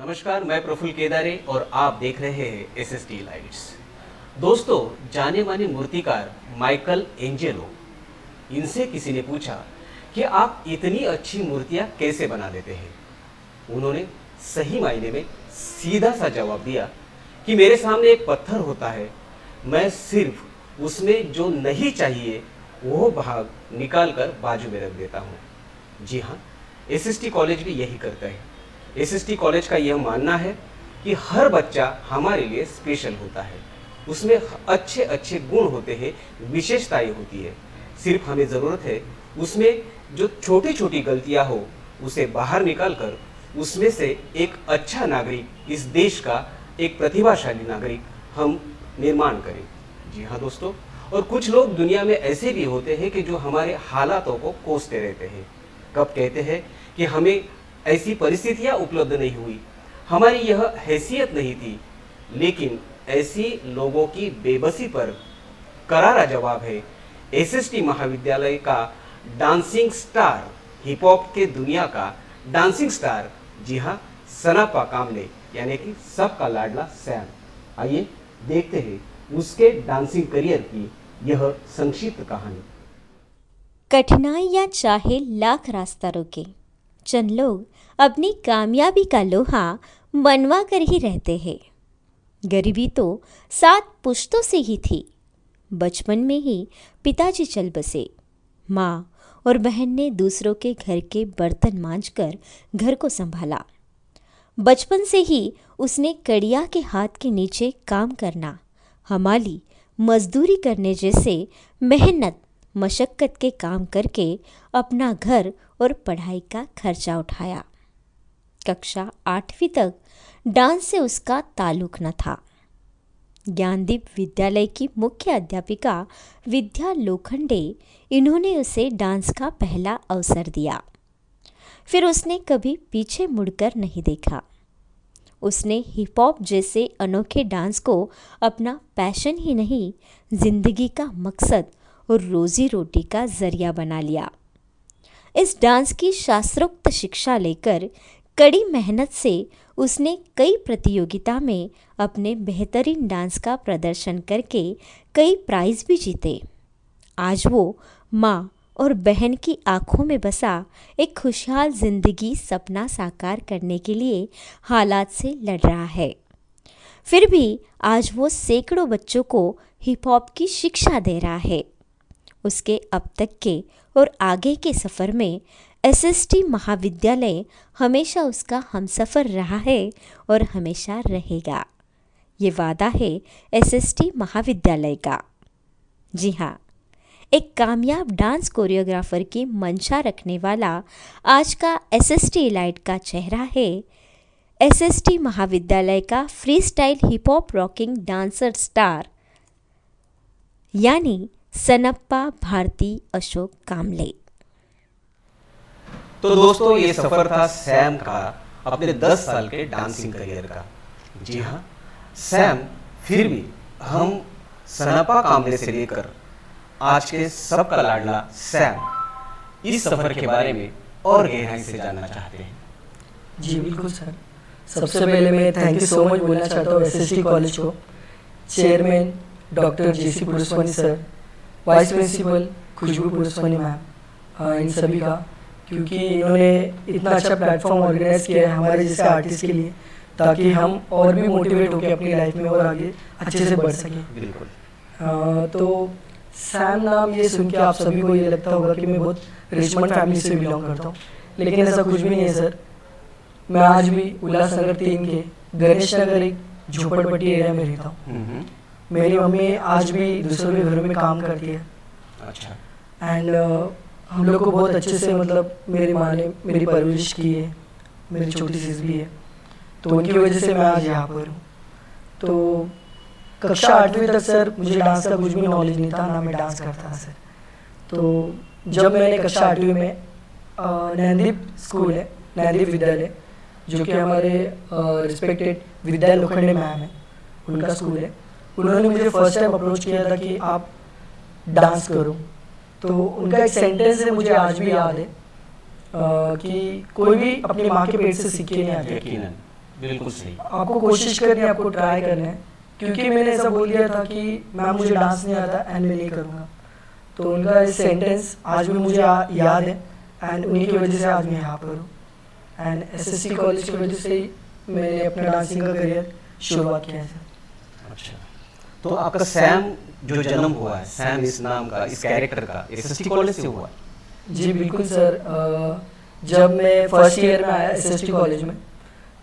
नमस्कार, मैं प्रफुल्ल केदारे और आप देख रहे हैं एसएसटी लाइट्स। दोस्तों, जाने माने मूर्तिकार माइकल एंजेलो, इनसे किसी ने पूछा कि आप इतनी अच्छी मूर्तियां कैसे बना लेते हैं। उन्होंने सही मायने में सीधा सा जवाब दिया कि मेरे सामने एक पत्थर होता है, मैं सिर्फ उसमें जो नहीं चाहिए वो भाग निकाल कर बाजू में रख देता हूँ। जी हाँ, एसएसटी कॉलेज भी यही करता है। एसएसटी कॉलेज का यह मानना है कि हर बच्चा हमारे लिए स्पेशल होता है, उसमें अच्छे अच्छे गुण होते हैं, विशेषताएं होती है। सिर्फ हमें ज़रूरत है उसमें जो छोटी छोटी गलतियां हो उसे बाहर निकाल कर उसमें से एक अच्छा नागरिक, इस देश का एक प्रतिभाशाली नागरिक हम निर्माण करें। जी हाँ दोस्तों, और कुछ लोग दुनिया में ऐसे भी होते हैं कि जो हमारे हालातों को कोसते रहते हैं। कब कहते हैं कि हमें ऐसी परिस्थितियां उपलब्ध नहीं हुई, हमारी यह हैसियत नहीं थी, लेकिन ऐसी लोगों की बेबसी पर करारा जवाब है एसएसटी महाविद्यालय का डांसिंग स्टार, हिप हॉप के दुनिया का डांसिंग स्टार, जी हाँ, सनापा कामले, यानी कि सबका लाडला सैम। आइए देखते हैं उसके डांसिंग करियर की यह संक्षिप्त कहानी। कठिनाइयाँ चाहे लाख रास्ता रोके, चंद लोग अपनी कामयाबी का लोहा मनवा कर ही रहते हैं। गरीबी तो 7 पुश्तों से ही थी। बचपन में ही पिताजी चल बसे। माँ और बहन ने दूसरों के घर के बर्तन मांजकर घर को संभाला। बचपन से ही उसने कड़िया के हाथ के नीचे काम करना, हमाली, मजदूरी करने जैसे मेहनत मशक्क़त के काम करके अपना घर और पढ़ाई का खर्चा उठाया। कक्षा 8वीं तक डांस से उसका ताल्लुक न था। ज्ञानदीप विद्यालय की मुख्य अध्यापिका विद्या लोखंडे, इन्होंने उसे डांस का पहला अवसर दिया। फिर उसने कभी पीछे मुड़कर नहीं देखा। उसने हिप हॉप जैसे अनोखे डांस को अपना पैशन ही नहीं, जिंदगी का मकसद और रोजी रोटी का जरिया बना लिया। इस डांस की शास्त्रोक्त शिक्षा लेकर कड़ी मेहनत से उसने कई प्रतियोगिता में अपने बेहतरीन डांस का प्रदर्शन करके कई प्राइज भी जीते। आज वो माँ और बहन की आंखों में बसा एक खुशहाल जिंदगी सपना साकार करने के लिए हालात से लड़ रहा है। फिर भी आज वो सैकड़ों बच्चों को हिप हॉप की शिक्षा दे रहा है। उसके अब तक के और आगे के सफ़र में एसएसटी महाविद्यालय हमेशा उसका हमसफ़र रहा है और हमेशा रहेगा। ये वादा है एसएसटी महाविद्यालय का। जी हाँ, एक कामयाब डांस कोरियोग्राफर की मंशा रखने वाला आज का एसएसटी इलाइट का चेहरा है एसएसटी महाविद्यालय का free style hip hop rocking dancer star, यानी सनप्पा भारती अशोक कामले। तो दोस्तों, ये सफर था सैम का अपने 10 साल के डांसिंग करियर का। जी हाँ, सैम फिर भी हम सनापा कामले से लेकर आज के सबका लाडला सैम, इस सफर के बारे में और गहराई से जानना चाहते हैं। जी बिल्कुल सर। सबसे पहले मैं थैंक यू सो मच बोलना चाहता हूँ एसएसटी कॉलेज को, चेयरमैन डॉक्टर जेसी पुरुषवानी सर, वाइस प्रिंसिपल खुशबू पुरुषवानी मैम, इन सभी का, क्योंकि इन्होंने इतना अच्छा प्लेटफॉर्म ऑर्गेनाइज किया है हमारे जैसे आर्टिस्ट के लिए, ताकि हम और भी मोटिवेट होकर अपनी लाइफ में और आगे अच्छे से बढ़ सकें। बिल्कुल। तो सैम नाम ये सुन के आप सभी को ये लगता होगा कि मैं बहुत रिचमंड फैमिली से बिलोंग करता हूँ, लेकिन ऐसा कुछ भी नहीं है सर। मैं आज भी उल्लासनगर 3 के गणेश नगर एक झोपड़पट्टी एरिया में रहता हूँ। मेरी मम्मी आज भी दूसरों के घरों में काम करती है। अच्छा। एंड हम लोग को बहुत अच्छे से, मतलब मेरी माँ ने मेरी परवरिश की है, मेरी छोटी सी भी है, तो उनकी वजह से मैं आज यहाँ पर हूँ। तो कक्षा 8वीं तक सर मुझे डांस का कुछ भी नॉलेज नहीं था, ना मैं डांस करता था सर। तो जब मैंने कक्षा 8वीं में नैनदीप स्कूल है, नैनदीप विद्यालय, जो कि हमारे रिस्पेक्टेड विद्या लोखंडे मैम है, उनका स्कूल है, उन्होंने मुझे फर्स्ट टाइम अप्रोच किया था कि आप डांस करो। तो उनका एक सेंटेंस है, मुझे आज भी याद है कि कोई भी अपनी माँ के पेट से सीख के नहीं आता। बिल्कुल सही। आपको कोशिश करनी है, आपको ट्राई करना है, क्योंकि मैंने ऐसा बोल दिया था कि मैम मुझे डांस नहीं आता एंड मैं नहीं करूँगा, तो उनका सेंटेंस आज भी मुझे याद है एंड उन्हीं की वजह से आज मैं यहाँ पर हूँ। एंड एसएसटी कॉलेज की वजह से ही मैंने अपना डांसिंग का करियर शुरुआत किया है सर। अच्छा, तो आपका सैम जो जन्म हुआ है, सैम इस नाम का, इस कैरेक्टर का, एसएसटी कॉलेज से हुआ है? जी बिल्कुल सर। जब मैं फर्स्ट ईयर में आया एसएसटी कॉलेज में,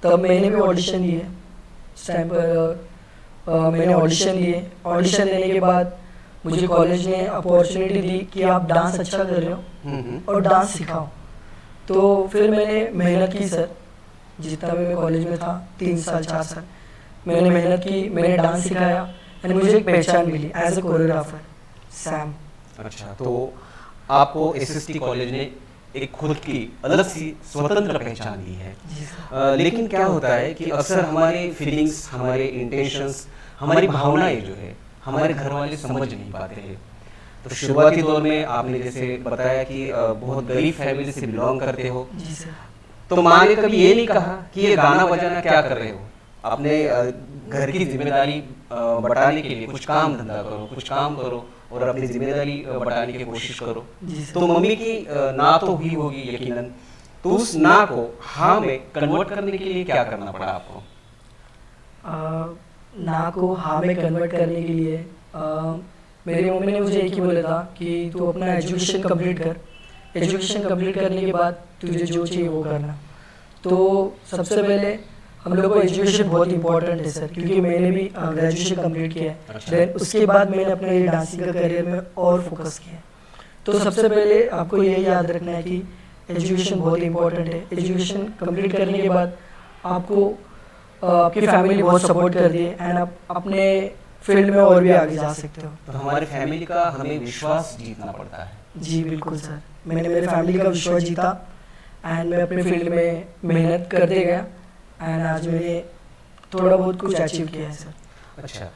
तब मैंने भी ऑडिशन दिए। उस टाइम पर मैंने ऑडिशन दिए। ऑडिशन देने के बाद मुझे कॉलेज ने अपॉर्चुनिटी दी कि आप डांस अच्छा कर रहे हो और डांस सिखाओ। तो फिर मैंने मेहनत की सर, जितना भी मैं कॉलेज में था 3 साल 4 साल मैंने मेहनत की, मैंने डांस सिखाया एंड मुझे एक पहचान मिली एज अ कोरियोग्राफर सैम। अच्छा, तो आपको एसएसटी कॉलेज ने एक खुद की अलग सी स्वतंत्र पहचान दी है। लेकिन क्या होता है कि अक्सर हमारे फीलिंग्स, हमारे इंटेंशंस, हमारी भावनाएं जो है हमारे घर वाले समझ नहीं पाते हैं। तो शुरुआती दौर में आपने जैसे बताया कि बहुत गरीब फैमिली से बिलोंग करते हो, जी सर। तो माँ ने कभी ये नहीं कहा कि ये गाना बजाना क्या कर रहे हो, अपने घर की जिम्मेदारी बटाने के लिए कुछ काम धंधा करो, कुछ काम करो और अपनी जिम्मेदारी बटाने की कोशिश करो? तो मम्मी की ना तो हुई होगी यकीनन, तो उस ना को हाँ में कन्वर्ट करने के लिए क्या करना पड़ा आपको? ना को हाँ में कन्वर्ट करने के लिए मेरी मम्मी ने मुझे एक ही बोला था कि तू अपना एजुकेशन कंप्लीट कर, एजुकेशन कंप्लीट करने के बाद तुझे जो चाहिए वो करना। तो सबसे पहले हम लोग को एजुकेशन बहुत इंपॉर्टेंट है सर, क्योंकि मैंने भी ग्रेजुएशन कंप्लीट किया है। देन उसके बाद मैंने अपने डांसिंग का करियर में और फोकस किया है। तो सबसे पहले आपको यही याद रखना है कि एजुकेशन बहुत इंपॉर्टेंट है। एजुकेशन कंप्लीट करने के बाद आपको आपकी फैमिली बहुत सपोर्ट कर दी है एंड आप अपने फील्ड में और भी आगे जा सकते हो। तो हमारे फैमिली का हमें विश्वास जीतना पड़ता है। जी बिल्कुल सर, मैंने मेरे फैमिली का विश्वास जीता एंड मैं अपने फील्ड में मेहनत करते गया एंड आज मैंने थोड़ा बहुत कुछ अचीव किया है सर। अच्छा,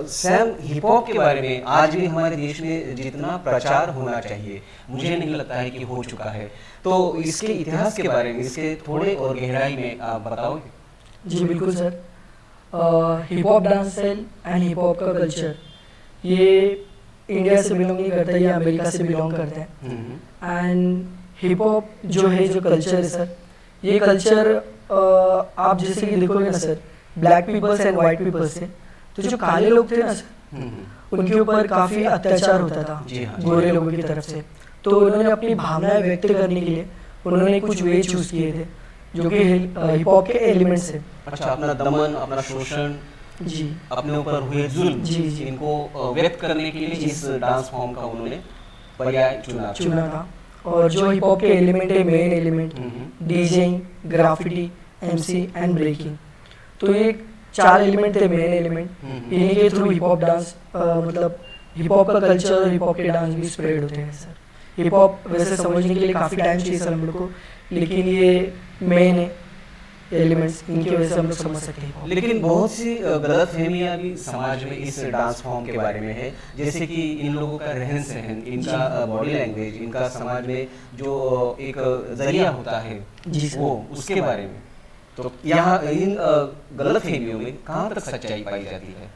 सैम, हिप हॉप के बारे में आज भी हमारे देश में जितना प्रचार होना चाहिए मुझे नहीं लगता है कि हो चुका है, तो इसके इतिहास के बारे में, इसके थोड़े और गहराई में आप बताओगे? जी बिल्कुल sir. Hip hop dance style and hip hop का कल्चर ये इंडिया से बिलोंग नहीं करता, ये अमेरिका से बिलोंग करते हैं। एंड हिप हॉप जो है, जो कल्चर है सर, ये कल्चर आप जैसे कि देखोगे ना sir, black peoples and white peoples से, तो जो काले लोग थे ना सर, उनके ऊपर काफ़ी अत्याचार होता था गोरे लोगों की तरफ से। तो उन्होंने अपनी भावनाएं व्यक्त करने के लिए उन्होंने कुछ वे चूज किए थे जो कि हिप हॉप के एलिमेंट्स है। अच्छा, अपना दमन, अपना शोषण, जी, अपने ऊपर हुए जुल्म, जी जी, इनको व्यक्त करने के लिए इस डांस फॉर्म का उन्होंने पर्याय चुना था। और जो हिप हॉप के एलिमेंट है, main element DJing, graffiti, MC and breaking, तो ये 4 एलिमेंट थे मेन एलिमेंट। इन्हीं के थ्रू हिप हॉप डांस मतलब हिप हॉप का कल्चर और हिप हॉप के डांस भी स्प्रेड होते हैं सर। हिप हॉप वैसे समझने के लिए काफ़ी टाइम चाहिए सर हम लोग को, लेकिन ये मेन है एलिमेंट्स, इनकी वजह से हम लोग समझ सकते हैं। लेकिन बहुत सी गलतफहमियां भी समाज में इस डांस फॉर्म के बारे में है, जैसे कि इन लोगों का रहन सहन, इनका बॉडी लैंग्वेज, इनका समाज में जो एक जरिया होता है वो, उसके बारे में। तो यहाँ इन गलतफहमियों में कहाँ तक सच्चाई पाई जाती है?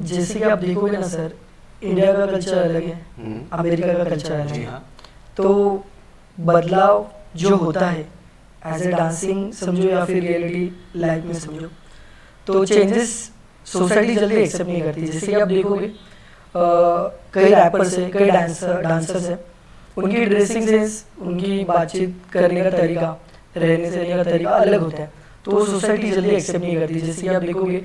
जैसे कि आप देखोगे ना सर, इंडिया का कल्चर अलग है, अमेरिका का कल्चर अलग है। तो बदलाव जो होता है एज ए डांसिंग समझो या फिर रियलिटी लाइफ में समझो, तो चेंजेस सोसाइटी जल्दी एक्सेप्ट नहीं करती। जैसे कि आप देखोगे कई रैपर्स है, कई डांसर्स है, उनकी ड्रेसिंग सेंस, उनकी बातचीत करने का तरीका, रहने सहने का तरीका अलग होता है, तो वो सोसाइटी जल्दी एक्सेप्ट नहीं करती। जैसे कि आप देखोगे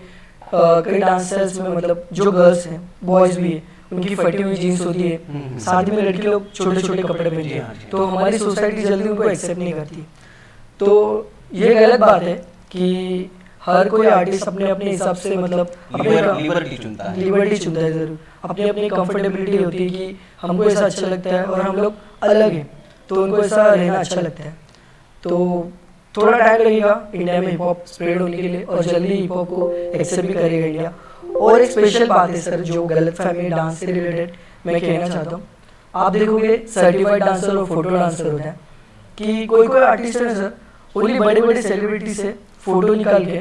कई डांसर्स में मतलब जो गर्ल्स हैं, बॉयज़ भी है, उनकी फटी हुई जीन्स होती है, साथ में लड़की लोग छोटे छोटे कपड़े पहनते हैं, तो हमारी सोसाइटी जल्दी उनको एक्सेप्ट नहीं करती। तो ये गलत बात है कि हर कोई आर्टिस्ट अपने अपने हिसाब से मतलब लिबर्टी चुनता है जरूर, अपनी अपनी कंफर्टेबिलिटी होती है कि हमको ऐसा अच्छा लगता है और हम लोग अलग हैं तो उनको ऐसा रहना अच्छा लगता है। तो थोड़ा टाइम लगेगा इंडिया में हिप हॉप स्प्रेड होने के लिए और जल्दी हिप हॉप को एक्सेप्ट भी करेगा इंडिया। और एक स्पेशल बात है सर जो गलतफहमी डांस से रिलेटेड मैं कहना चाहता हूँ, आप देखोगे सर्टिफाइड डांसर और फोटो डांसर होता है कि कोई कोई आर्टिस्ट है सर, ओनली बड़े बड़े सेलिब्रिटी से फ़ोटो निकाल के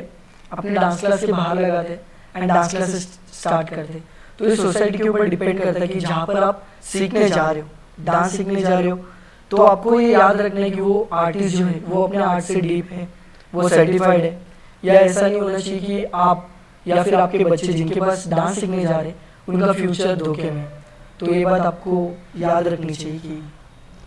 अपने डांस क्लास के बाहर लगाते एंड डांस क्लासेस स्टार्ट करते। तो ये सोसाइटी के ऊपर डिपेंड करता है कि जहाँ पर आप सीखने जा रहे हो, डांस सीखने जा रहे हो, तो आपको ये याद रखना है कि वो आर्टिस्ट जो है वो अपने आर्ट से डीप है, वो सर्टिफाइड है। या ऐसा नहीं होना चाहिए कि आप या फिर आपके बच्चे जिनके पास डांस सीखने जा रहे हैं उनका फ्यूचर धोखे में। तो ये बात आपको याद रखनी चाहिए कि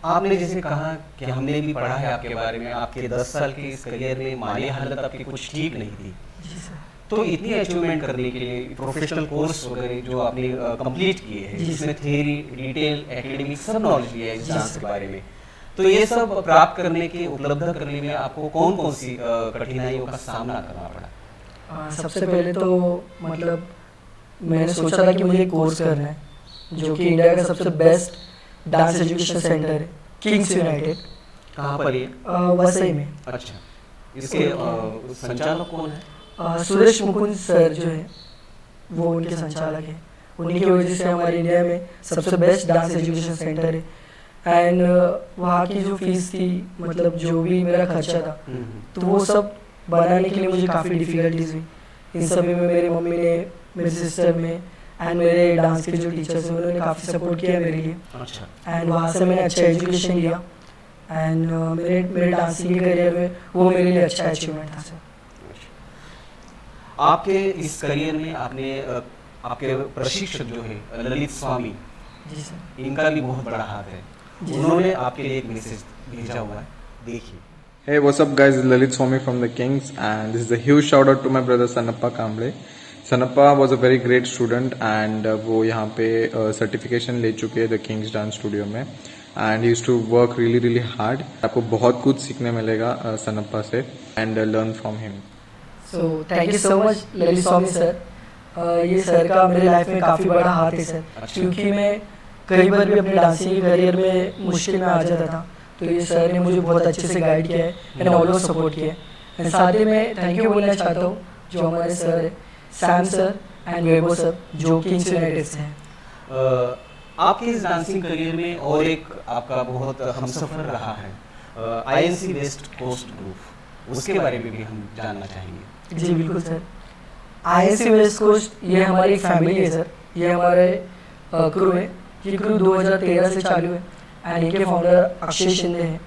आपने जैसे कहा कि हमने भी पढ़ा है आपके बारे में, आपके 10 साल के इस करियर में माली हालत आपकी कुछ ठीक नहीं थी। जी सर। तो इतनी अचीवमेंट करने के लिए प्रोफेशनल कोर्स वगैरह जो आपने कंप्लीट किए हैं, जिसमें थ्योरी, डिटेल, एकेडमिक सब नॉलेज लिया है इस डांस के बारे में, तो ये सब प्राप्त करने के, उपलब्ध करने में आपको कौन कौन सी कठिनाइयों का सामना करना पड़ा? सबसे पहले तो मतलब मैंने सोचा था कि मुझे कोर्स करना है जो कि इंडिया का सबसे बेस्ट डांस एजुकेशन सेंटर है, किंग्स यूनाइटेड। कहाँ पर ये? वसई में। अच्छा, इसके संचालक कौन है? सुरेश मुकुंद सर जो है वो उनके संचालक हैं। उन्हीं की वजह से हमारे इंडिया में सबसे बेस्ट डांस एजुकेशन सेंटर है। एंड वहाँ की जो फीस थी, मतलब जो भी मेरा खर्चा था, तो वो सब बनाने के लिए मुझे काफ़ी डिफ़िकल्टीज हुई। इन सब में मेरी मम्मी ने, मेरी सिस्टर में एंड मेरे डांस के जो टीचर्स हैं उन्होंने काफ़ी सपोर्ट किया मेरे लिए। अच्छा। एंड वहाँ से मैंने अच्छा एजुकेशन लिया एंड मेरे डांसिंग के करियर में वो मेरे लिए अच्छा अचीवमेंट था सर। आपके इस करियर में आपने आपके प्रशिक्षक जो है ललित स्वामी जी सर। इनका भी बहुत बड़ा हाथ है। उन्होंने आपके लिए एक मैसेज भेजा हुआ है, देखिए। Hey, what's up guys? This is Lalit Swami from the Kings and this is a huge shout out to my brother Sanappa Kamble. Sanappa was a very great student and वो यहाँ पे certification ले चुके हैं the Kings dance studio में and he used to work really hard. आपको बहुत कुछ सीखने मिलेगा सनप्पा से and learn from him. So thank you so much Lalit Swami sir. ये सर का मेरे लाइफ में काफ़ी बड़ा हाथ है सर, क्योंकि मैं कई बार भी अपने डांसिंग के करियर में मुश्किल में आ जाता था, तो ये सर ने मुझे बहुत अच्छे से गाइड किया है एंड ऑलवेज सपोर्ट किया है। साथ ही मैं थैंक यू बोलना चाहता हूँ जो हमारे सर है, Sam sir and Weibo sir, जो किंग्स यूनाइटेड से हैं। आपके इस डांसिंग करियर में और एक आपका बहुत हमसफर रहा है, INC वेस्ट कोस्ट ग्रुप, उसके बारे में भी हम जानना चाहेंगे। जी बिल्कुल सर। INC वेस्ट कोस्ट ये हमारी एक फैमिली है सर। ये हमारे क्रू है। ये क्रू 2013 से चालू है एंड इनके फाउंडर अक्षय शिंदे हैं।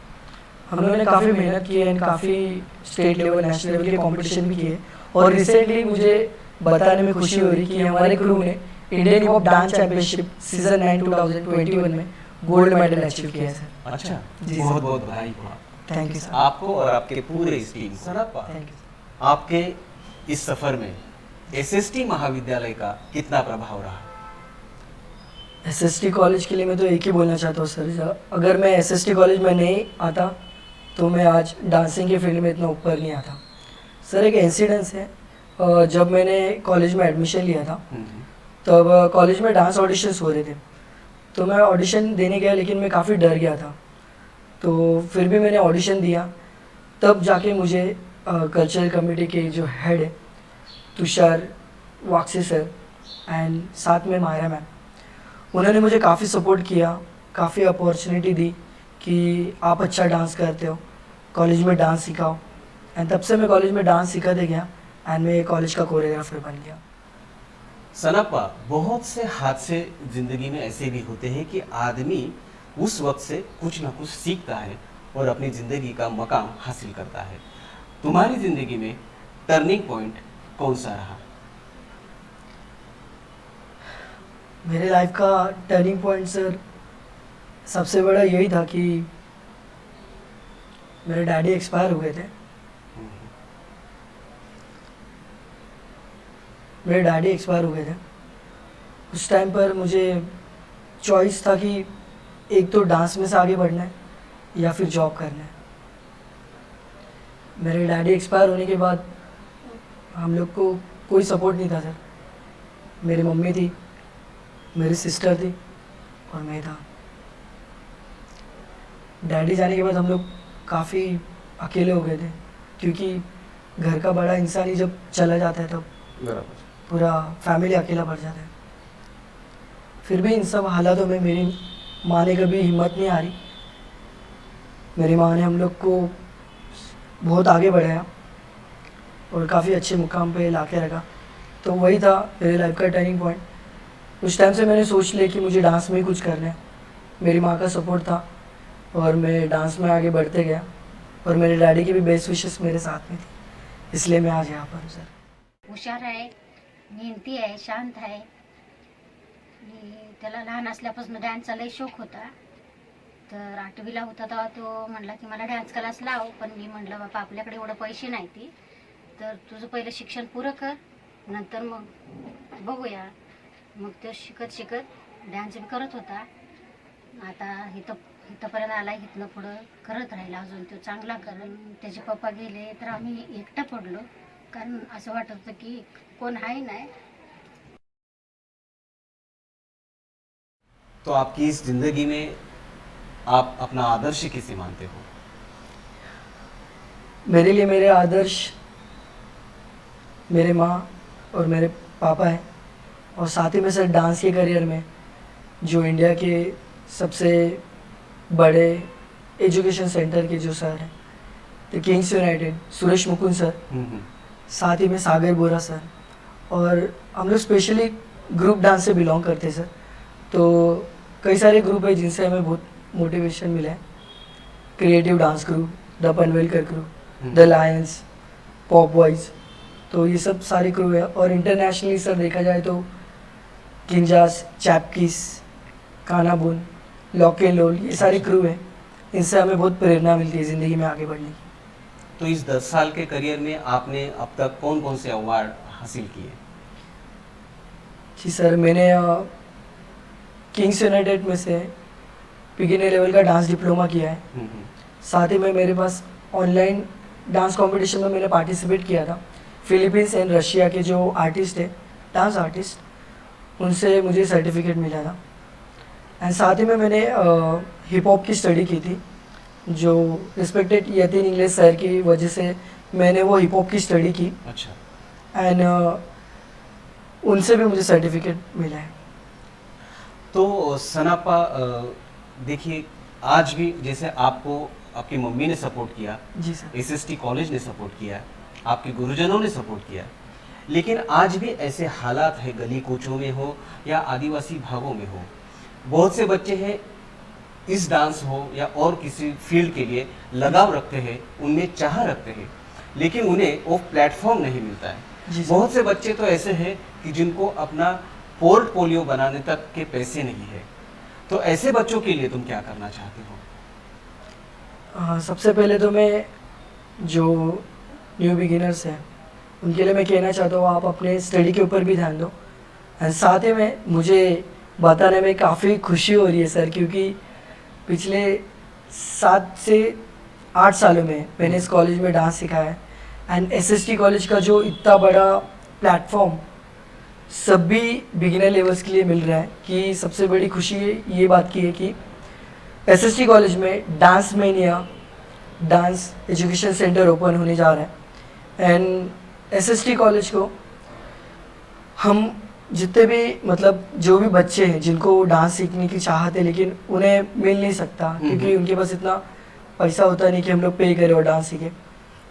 हम लोगों ने काफ़ी मेहनत की है एंड काफ़ी स्टेट लेवल, नेशनल लेवल के कंपटीशन भी किए और रिसेंटली मुझे बताने में खुशी हो रही कि हमारे क्रू ने Indian hip hop dance championship season 9 2021 में गोल्ड मेडल अचीव किया है सर। अच्छा, जी बहुत सर। बहुत बधाई हो थैंक यू सर। आपको और आपके पूरे इस टीम को। Thank you. आपके इस सफर में SST महाविद्यालय का कितना प्रभाव रहा? SST कॉलेज के लिए मैं तो एक ही बोलना चाहता हूँ सर, अगर मैं SST कॉलेज में नहीं आता तो मैं आज डांसिंग के फील्ड में इतना ऊपर नहीं आता। सर एक इंसिडेंस है, जब मैंने कॉलेज में एडमिशन लिया था तब कॉलेज में डांस ऑडिशंस हो रहे थे, तो मैं ऑडिशन देने गया लेकिन मैं काफ़ी डर गया था। तो फिर भी मैंने ऑडिशन दिया, तब जाके मुझे कल्चरल कमेटी के जो हेड है तुषार वाक्से सर एंड साथ में मायरा मैम, उन्होंने मुझे काफ़ी सपोर्ट किया, काफ़ी अपॉर्चुनिटी दी कि आप अच्छा डांस करते हो, कॉलेज में डांस सिखाओ। एंड तब से मैं कॉलेज में डांस सिखाते गया एंड मैं कॉलेज का कोरियोग्राफर बन गया। सनप्पा, बहुत से हादसे जिंदगी में ऐसे भी होते हैं कि आदमी उस वक्त से कुछ ना कुछ सीखता है और अपनी ज़िंदगी का मकाम हासिल करता है। तुम्हारी ज़िंदगी में टर्निंग पॉइंट कौन सा रहा? मेरे लाइफ का टर्निंग पॉइंट सर सबसे बड़ा यही था कि मेरे डैडी एक्सपायर हो गए थे। मेरे डैडी एक्सपायर हो गए थे। उस टाइम पर मुझे चॉइस था कि एक तो डांस में से आगे बढ़ना है या फिर जॉब करना है। मेरे डैडी एक्सपायर होने के बाद हम लोग को कोई सपोर्ट नहीं था सर। मेरी मम्मी थी, मेरी सिस्टर थी और मैं था। डैडी जाने के बाद हम लोग काफ़ी अकेले हो गए थे, क्योंकि घर का बड़ा इंसान ही जब चला जाता है तब पूरा फैमिली अकेला पड़ जाता है। फिर भी इन सब हालातों में मेरी माँ ने कभी हिम्मत नहीं हारी। मेरी माँ ने हम लोग को बहुत आगे बढ़ाया और काफ़ी अच्छे मुकाम पे ला के रखा। तो वही था मेरे लाइफ का टर्निंग पॉइंट। उस टाइम से मैंने सोच लिया कि मुझे डांस में ही कुछ करना है। मेरी माँ का सपोर्ट था और मैं डांस में आगे बढ़ते गया, और मेरे डैडी की भी बेस्ट विशेस मेरे साथ में थी, इसलिए मैं आज यहाँ पर हूँ सर। हुशार आहे, मेहनती आहे, शांत आहे आणि त्याला लहान असल्यापासून डान्सचा लय शौक होता. तर 8वीला होता तेव्हा तो म्हणला की मला डान्स क्लास लाव, पण मी म्हटलं बापा आपल्याकडे एवढं पैसे नाही ती, तर तुझं पहिलं शिक्षण पुरं कर, नंतर मग बघूया. मग तो शिकत शिकत डान्स बी करत होता. आता इथंपर्यंत आला, इथनं पुढं करत राहिला. अजून तो चांगला करेल. त्याचे पप्पा गेले तर आम्ही एकटं पडलो, कारण असं वाटत होतं की कोण आहे नाही. तो आपकी इस जिंदगी में आप अपना आदर्श किसे मानते हो? मेरे लिए मेरे आदर्श मेरे माँ और मेरे पापा हैं, और साथ ही में सर डांस के करियर में जो इंडिया के सबसे बड़े एजुकेशन सेंटर के जो सर हैं, the Kings United, Suresh Mukund sir, साथ ही में सागर बोरा सर, और हम लोग स्पेशली ग्रुप डांस से बिलोंग करते हैं सर। तो कई सारे ग्रुप है जिनसे हमें बहुत मोटिवेशन मिला है। Creative dance group, the Panvelkar group, the Lions, pop boys, तो ये सब सारे क्रू है। और इंटरनेशनली सर देखा जाए तो किंजास, चैपकिस, कानाबुन, लॉक एंड लोल, ये सारे क्रू हैं। इनसे हमें बहुत प्रेरणा मिलती है ज़िंदगी में आगे बढ़ने की। तो इस 10 साल के करियर में आपने अब तक कौन कौन से अवार्ड हासिल किए? जी सर, मैंने किंग्स यूनाइटेड में से बिगिनर लेवल का डांस डिप्लोमा किया है। साथ ही में मेरे पास ऑनलाइन डांस कंपटीशन में मैंने पार्टिसिपेट किया था। फिलीपींस एंड रशिया के जो आर्टिस्ट है, डांस आर्टिस्ट, उनसे मुझे सर्टिफिकेट मिला था। एंड साथ ही में मैंने हिप हॉप की स्टडी की थी, जो रिस्पेक्टेड यतीन इंग्लिश सर की वजह से मैंने वो हिप हॉप की स्टडी की। अच्छा। एंड उनसे भी मुझे सर्टिफिकेट मिला है। तो सनापा, देखिए आज भी जैसे आपको आपकी मम्मी ने सपोर्ट किया, जी सर। एसएसटी कॉलेज ने सपोर्ट किया, आपके गुरुजनों ने सपोर्ट किया, लेकिन आज भी ऐसे हालात है, गली कूचों में हो या आदिवासी भागों में हो, बहुत से बच्चे हैं इस डांस हो या और किसी फील्ड के लिए लगाव रखते हैं, उनमें चाह रखते हैं, लेकिन उन्हें वो प्लेटफॉर्म नहीं मिलता जी है। सर। बहुत से बच्चे तो ऐसे हैं कि जिनको अपना पोर्टफोलियो बनाने तक के पैसे नहीं है। तो ऐसे बच्चों के लिए तुम क्या करना चाहते हो? सबसे पहले तो मैं जो न्यू बिगिनर्स हैं उनके लिए मैं कहना चाहता हूँ, आप अपने स्टडी के ऊपर भी ध्यान दो। एंड साथ ही में मुझे बताने में काफ़ी खुशी हो रही है सर, क्योंकि पिछले 7 से 8 सालों में मैंने इस कॉलेज में डांस सिखाया है। एंड एसएसटी कॉलेज का जो इतना बड़ा प्लेटफॉर्म सभी बिगिनर लेवल्स के लिए मिल रहा है, कि सबसे बड़ी खुशी ये बात की है कि एसएसटी कॉलेज में dance mania dance education centre open होने जा रहा है। एंड एसएसटी कॉलेज को हम जितने भी मतलब जो भी बच्चे हैं जिनको डांस सीखने की चाहत है लेकिन उन्हें मिल नहीं सकता, क्योंकि उनके पास इतना पैसा होता नहीं कि हम लोग पे करें और डांस सीखें,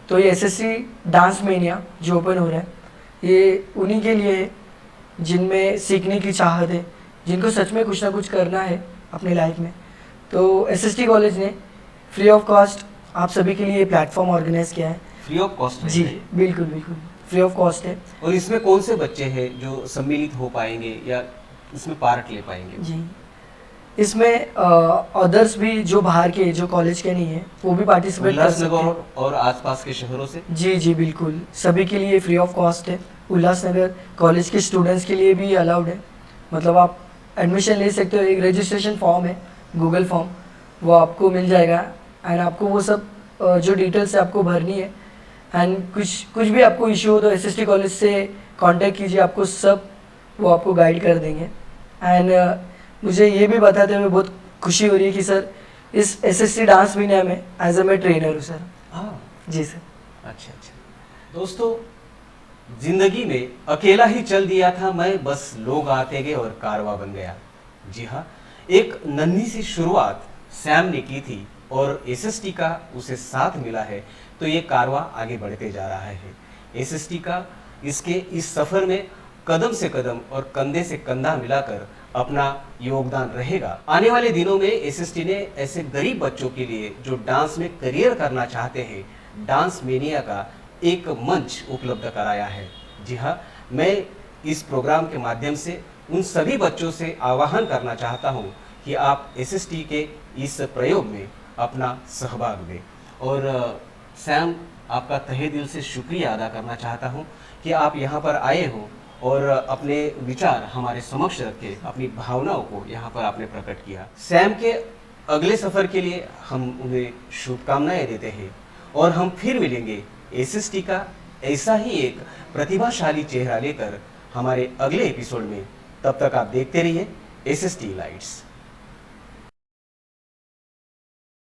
तो ये एसएसटी डांस मेनिया जो ओपन हो रहा है ये उन्हीं के लिए है जिनमें सीखने की चाहत है, जिनको सच में कुछ ना कुछ करना है अपनी लाइफ में। तो एसएसटी कॉलेज ने फ्री ऑफ कॉस्ट आप सभी के लिए प्लेटफॉर्म ऑर्गेनाइज किया है। Free of cost? जी बिल्कुल बिल्कुल फ्री ऑफ कॉस्ट है। और इसमें कौन से बच्चे हैं जो सम्मिलित हो पाएंगे या इसमें पार्ट ले पाएंगे? जी, इसमें अदर्स भी जो बाहर के जो कॉलेज के नहीं है वो भी पार्टिसिपेट कर सकते हैं। उल्लासनगर और आसपास के शहरों से? जी जी बिल्कुल, सभी के लिए फ्री ऑफ कॉस्ट है। उल्लासनगर कॉलेज के स्टूडेंट्स के लिए भी अलाउड है, मतलब आप एडमिशन ले सकते हो। एक रजिस्ट्रेशन फॉर्म है, गूगल फॉर्म, वो आपको मिल जाएगा। एंड आपको वो सब जो डिटेल्स है आपको भरनी है। एंड कुछ भी आपको इशू हो तो एसएसटी कॉलेज से कांटेक्ट कीजिए, आपको सब वो आपको गाइड कर देंगे। एंड मुझे ये भी बताते हुए बहुत खुशी हो रही है कि सर इस एसएसटी डांस मीडिया में एज ए मैं ट्रेनर हूँ सर। हाँ जी सर। अच्छा अच्छा। दोस्तों, जिंदगी में अकेला ही चल दिया था मैं, बस लोग आते गए और कारवा बन गया। जी हाँ, एक नन्ही सी शुरुआत सैम ने की थी और एसएसटी का उसे साथ मिला है, तो ये कारवा आगे बढ़ते जा रहा है। एसएसटी का इसके इस सफर में कदम से कदम और कंधे से कंधा मिलाकर अपना योगदान रहेगा। आने वाले दिनों में एसएसटी ने ऐसे गरीब बच्चों के लिए जो डांस में करियर करना चाहते हैं, डांस मेनिया का एक मंच उपलब्ध कराया है। जी हाँ, मैं इस प्रोग्राम के माध्यम से उन सभी बच्चों से आह्वान करना चाहता हूँ कि आप एसएसटी के इस प्रयोग में अपना सहभाग दें। और सैम, आपका तहे दिल से शुक्रिया अदा करना चाहता हूँ कि आप यहाँ पर आए हो और अपने विचार हमारे समक्ष रखे, अपनी भावनाओं को यहाँ पर आपने प्रकट किया। सैम के अगले सफर के लिए हम उन्हें शुभकामनाएं देते हैं और हम फिर मिलेंगे एसएसटी का ऐसा ही एक प्रतिभाशाली चेहरा लेकर हमारे अगले एपिसोड में। तब तक आप देखते रहिए एसएसटी लाइट्स।